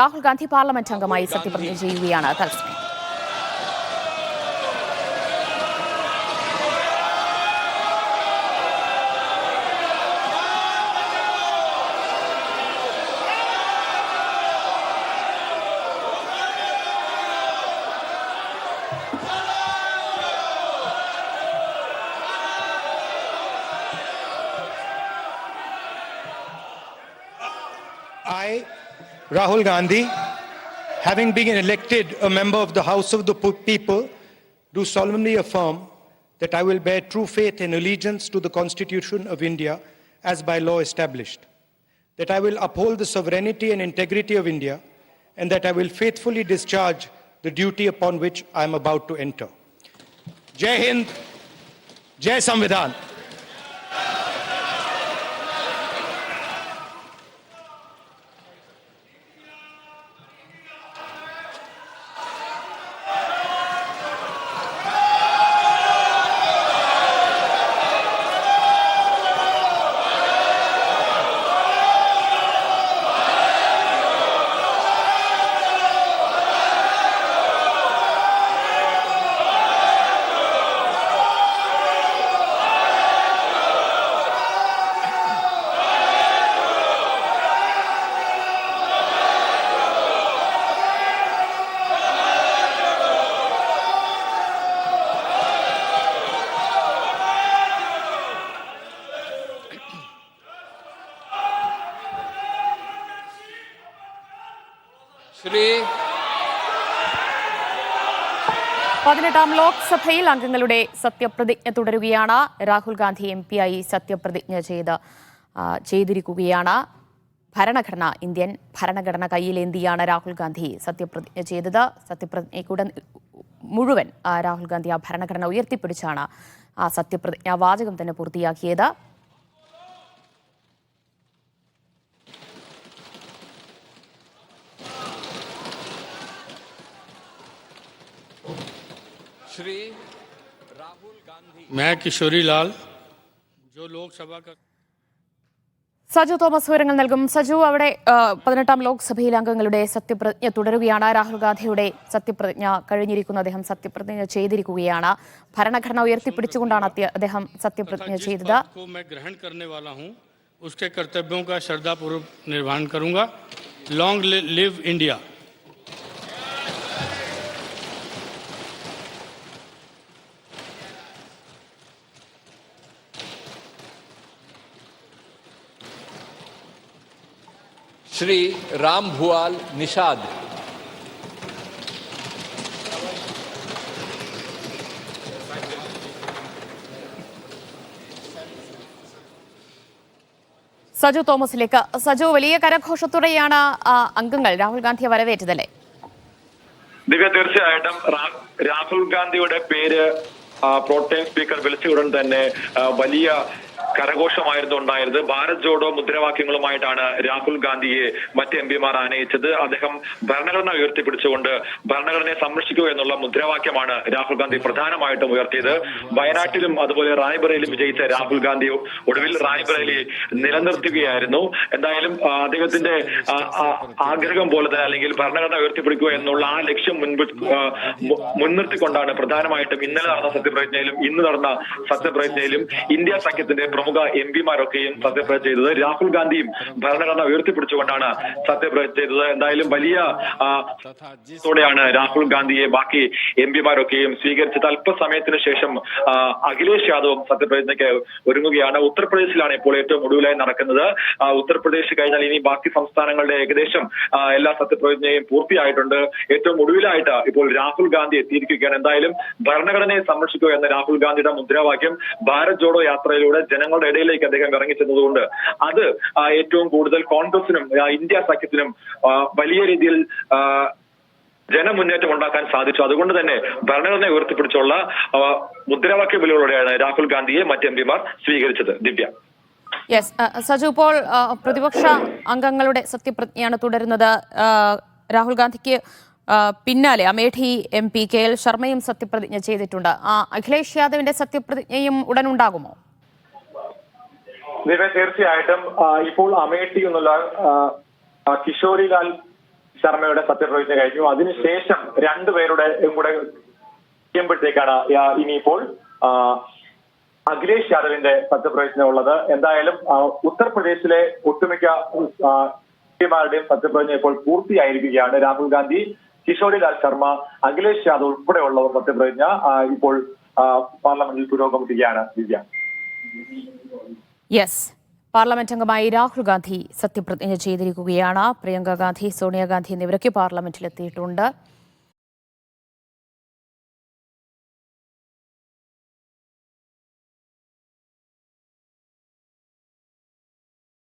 Rahul Gandhi parliament അംഗമായി സത്യപ്രതിജ്ഞ ചെയ്യുകയാണ് തത്സമയം. I, Rahul Gandhi, having been elected a member of the House of the People, do solemnly affirm that I will bear true faith and allegiance to the Constitution of India as by law established, that I will uphold the sovereignty and integrity of India, and that I will faithfully discharge the duty upon which I am about to enter. Jai Hind, Jai Samvidhan. Shri 18ാം ലോക്സഭയിൽ അംഗങ്ങളുടെ സത്യപ്രതിജ്ഞ തുടരുകയാണ്. Rahul Gandhi MP ആയി സത്യപ്രതിജ്ഞ ചെയ്തിരിക്കുകയാണ്. Indian ഭരണഘടന കയ്യിലേന്തിയാണ് രാഹുൽ ഗാന്ധി സത്യപ്രതിജ്ഞ ചെയ്തത്. സത്യപ്രതിജ്ഞയ്ക്കുടൻ മുഴുവൻ രാഹുൽ ഗാന്ധി ആ ഭരണഘടന ഉയർത്തിപ്പിടിച്ചാണ് ആ സത്യപ്രതിജ്ഞാ വാചകം തന്നെ പൂർത്തിയാക്കിയത്. श्री राहुल गांधी मैं किशोरी लाल जो लोकसभा का സജു തോമസ് വിവരങ്ങൾ നൽകും. സജു, അവിടെ 18ാം ലോക്സഭയിലെ അംഗങ്ങളുടെ സത്യപ്രതിജ്ഞ തുടരുകയാണ്. രാഹുൽ ഗാന്ധിയുടെ സത്യപ്രതിജ്ഞ കഴിഞ്ഞിരിക്കുന്നു. അദ്ദേഹം സത്യപ്രതിജ്ഞ ചെയ്തിരിക്കുകയാണ്. ഭരണഘടന ഉയർത്തിപ്പിടിച്ചുകൊണ്ടാണ് അദ്ദേഹം സത്യപ്രതിജ്ഞ ചെയ്തത്. ग्रहण करने वाला हूं उसके कर्तव्यों का श्रद्धापूर्वक निर्वहन करूंगा. Long live India. Shri Ram Bhual Nishad Saju തോമസിലേക്ക്. സജു, വലിയ കരഘോഷത്തോടെയാണ് അംഗങ്ങൾ രാഹുൽ ഗാന്ധിയെ വരവേറ്റതല്ലേ? ദിവ്യ, തീർച്ചയായിട്ടും രാഹുൽ ഗാന്ധിയുടെ പേര് പ്രോട്ടേം സ്പീക്കർ വിളിച്ചയുടൻ തന്നെ വലിയ കരഘോഷമായിരുന്നു ഉണ്ടായിരുന്നത്. ഭാരത് ജോഡോ മുദ്രാവാക്യങ്ങളുമായിട്ടാണ് രാഹുൽ ഗാന്ധിയെ മറ്റ് MP-മാർ ആനയിച്ചത്. അദ്ദേഹം ഭരണഘടന ഉയർത്തിപ്പിടിച്ചുകൊണ്ട് ഭരണഘടനയെ സംരക്ഷിക്കുക എന്നുള്ള മുദ്രാവാക്യമാണ് രാഹുൽ ഗാന്ധി പ്രധാനമായിട്ടും ഉയർത്തിയത്. വയനാട്ടിലും അതുപോലെ റായ്ബറേലിലും വിജയിച്ച രാഹുൽ ഗാന്ധി ഒടുവിൽ റായ്ബറേലി നിലനിർത്തുകയായിരുന്നു. എന്തായാലും അദ്ദേഹത്തിന്റെ ആഗ്രഹം പോലെ തന്നെ, അല്ലെങ്കിൽ ഭരണഘടന ഉയർത്തിപ്പിടിക്കുക എന്നുള്ള ആ ലക്ഷ്യം മുൻനിർത്തിക്കൊണ്ടാണ് പ്രധാനമായിട്ടും ഇന്നലെ നടന്ന സത്യപ്രതിജ്ഞയിലും ഇന്ന് നടന്ന സത്യപ്രതിജ്ഞയിലും ഇന്ത്യ സഖ്യത്തിന്റെ പ്രമുഖ MP-മാരൊക്കെയും സത്യപ്രതിജ്ഞ ചെയ്തത്. രാഹുൽ ഗാന്ധിയും ഭരണഘടന ഉയർത്തിപ്പിടിച്ചുകൊണ്ടാണ് സത്യപ്രതിജ്ഞ ചെയ്തത്. എന്തായാലും വലിയ ോടെയാണ് രാഹുൽ ഗാന്ധിയെ ബാക്കി MP-മാരൊക്കെയും സ്വീകരിച്ചത്. അല്പസമയത്തിന് ശേഷം അഖിലേഷ് യാദവും സത്യപ്രതിജ്ഞയ്ക്ക് ഒരുങ്ങുകയാണ്. ഉത്തർപ്രദേശിലാണ് ഇപ്പോൾ ഏറ്റവും ഒടുവിലായി നടക്കുന്നത്. ഉത്തർപ്രദേശ് കഴിഞ്ഞാൽ ഇനി ബാക്കി സംസ്ഥാനങ്ങളുടെ ഏകദേശം എല്ലാ സത്യപ്രതിജ്ഞയും പൂർത്തിയായിട്ടുണ്ട്. ഏറ്റവും ഒടുവിലായിട്ട് ഇപ്പോൾ രാഹുൽ ഗാന്ധി എത്തിയിരിക്കുകയാണ്. എന്തായാലും ഭരണഘടനയെ സംരക്ഷിക്കുക എന്ന രാഹുൽ ഗാന്ധിയുടെ മുദ്രാവാക്യം ഭാരത് ജോഡോ യാത്രയിലൂടെ ജനങ്ങളുടെ ഇടയിലേക്ക് അദ്ദേഹം ഇറങ്ങിച്ചെന്നതുകൊണ്ട് അത് ഏറ്റവും കൂടുതൽ കോൺഗ്രസിനും ഇന്ത്യ സഖ്യത്തിനും വലിയ രീതിയിൽ ജനമുന്നേറ്റം ഉണ്ടാക്കാൻ സാധിച്ചു. അതുകൊണ്ട് തന്നെ ഭരണഘടന ഉയർത്തിപ്പിടിച്ചുള്ള മുദ്രാവാക്യ വിളികളോടെയാണ് രാഹുൽ ഗാന്ധിയെ മറ്റ് MP-മാർ സ്വീകരിച്ചത്. ദിവ്യ. യെസ് സജു, ഇപ്പോൾ പ്രതിപക്ഷ അംഗങ്ങളുടെ സത്യപ്രതിജ്ഞയാണ് തുടരുന്നത്. രാഹുൽ ഗാന്ധിക്ക് പിന്നാലെ അമേഠി MP KL ശർമ്മയും സത്യപ്രതിജ്ഞ ചെയ്തിട്ടുണ്ട്. അഖിലേഷ് യാദവിന്റെ സത്യപ്രതിജ്ഞയും ഉടൻ ഉണ്ടാകുമോ? തീർച്ചയായിട്ടും ഇപ്പോൾ അമേഠി എന്നുള്ള കിഷോരിലാൽ ശർമ്മയുടെ സത്യപ്രതിജ്ഞ കഴിഞ്ഞു. അതിനുശേഷം രണ്ടുപേരുടെ കൂടെ ചെയ്യുമ്പോഴത്തേക്കാണ് ഇനിയിപ്പോൾ അഖിലേഷ് യാദവിന്റെ സത്യപ്രതിജ്ഞ ഉള്ളത്. എന്തായാലും ഉത്തർപ്രദേശിലെ ഒട്ടുമിക്ക യുടെയും സത്യപ്രതിജ്ഞ ഇപ്പോൾ പൂർത്തിയായിരിക്കുകയാണ്. രാഹുൽ ഗാന്ധി, കിഷോരിലാൽ ശർമ്മ, അഖിലേഷ് യാദവ് ഉൾപ്പെടെയുള്ളവർ സത്യപ്രതിജ്ഞ ഇപ്പോൾ പാർലമെന്റിൽ പുരോഗമിക്കുകയാണ്. ദിവ്യ. യെസ്, പാർലമെന്റ് അംഗമായി രാഹുൽ ഗാന്ധി സത്യപ്രതിജ്ഞ ചെയ്തിരിക്കുകയാണ്. പ്രിയങ്ക ഗാന്ധി, സോണിയാഗാന്ധി എന്നിവരൊക്കെ പാർലമെന്റിലെത്തിയിട്ടുണ്ട്.